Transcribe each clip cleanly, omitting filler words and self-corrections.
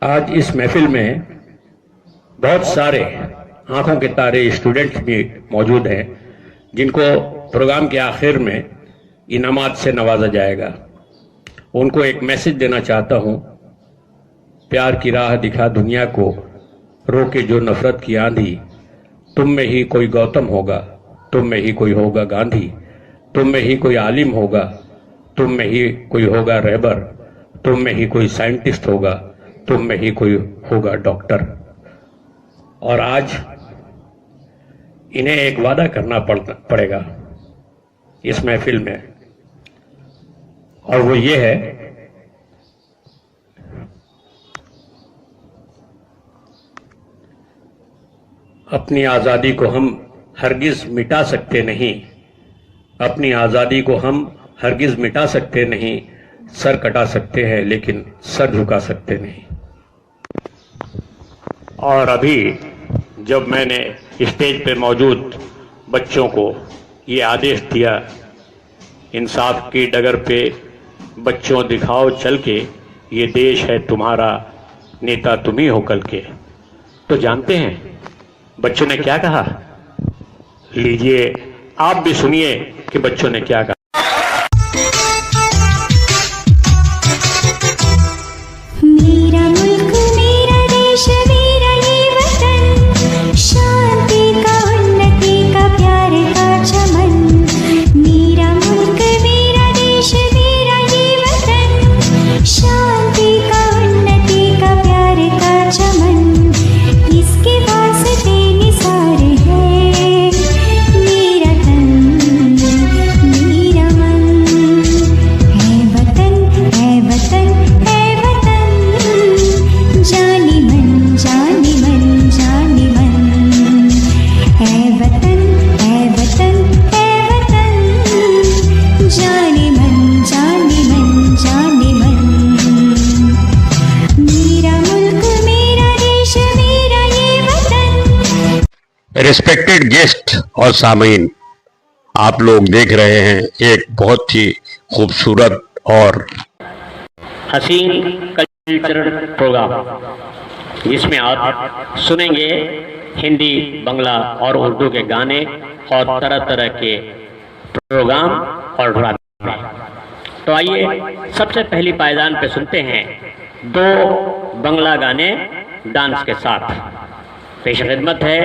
आज इस महफिल में बहुत सारे आंखों के तारे स्टूडेंट्स भी मौजूद हैं जिनको प्रोग्राम के आखिर में इनामात से नवाजा जाएगा। उनको एक मैसेज देना चाहता हूं, प्यार की राह दिखा दुनिया को, रोके जो नफरत की आंधी, तुम में ही कोई गौतम होगा, तुम में ही कोई होगा गांधी, तुम में ही कोई आलिम होगा, तुम में ही कोई होगा रहबर, तुम में ही कोई साइंटिस्ट होगा, तुम में ही कोई होगा डॉक्टर। और आज इन्हें एक वादा करना पड़ेगा इस महफिल में, और वो ये है अपनी आजादी को हम हरगिज मिटा सकते नहीं, अपनी आजादी को हम हरगिज मिटा सकते नहीं, सर कटा सकते हैं लेकिन सर झुका सकते नहीं। और अभी जब मैंने स्टेज पे मौजूद बच्चों को ये आदेश दिया, इंसाफ की डगर पे बच्चों दिखाओ चल के, ये देश है तुम्हारा, नेता तुम ही हो कल के, तो जानते हैं बच्चों ने क्या कहा? लीजिए आप भी सुनिए कि बच्चों ने क्या कहा। मेरा मुल्क मेरा देश मेरा ये वतन, शांति का उन्नति का प्यार का चमन। मेरा मुल्क मेरा देश मेरा ये वतन, शांति का उन्नति का प्यार का चमन। इसके वास्ते निसार है मेरा तन मेरा मन। है वतन है वतन है वतन, जानी मन जानी मन जानी मन। है वतन है वतन है वतन, जानी मन जानी मन जानी मन। मेरा मुल्क मेरा देश मेरा ये वतन। रिस्पेक्टेड गेस्ट और सामीन, आप लोग देख रहे हैं एक बहुत ही खूबसूरत और हसीन कल्चरल प्रोग्राम जिसमें आप सुनेंगे हिंदी, बांग्ला और उर्दू के गाने और तरह तरह के प्रोग्राम और ड्रामे। तो आइए सबसे पहली पायदान पे सुनते हैं 2 बांग्ला गाने डांस के साथ। पेश खिदमत है,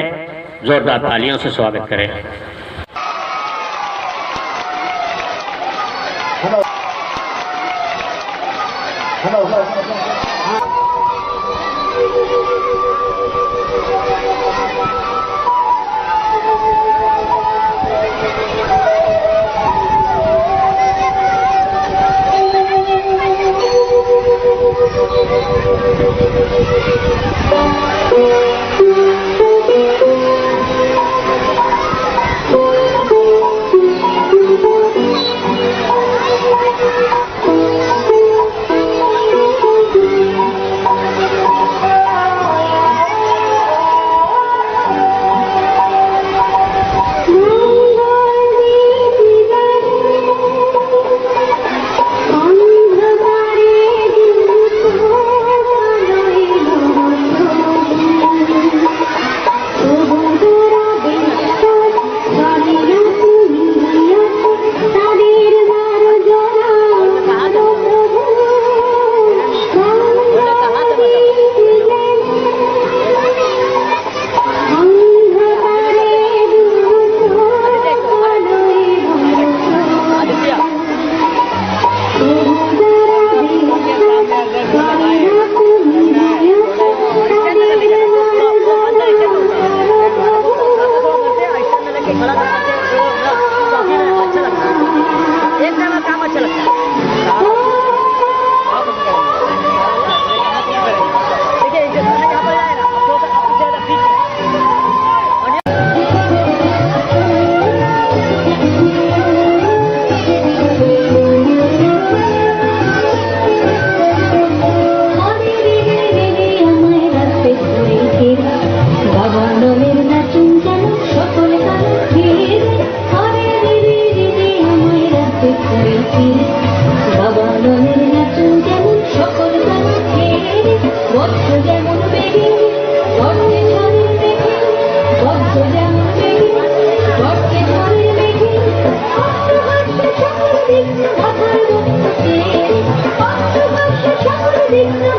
जोरदार तालियों से स्वागत करें। What एक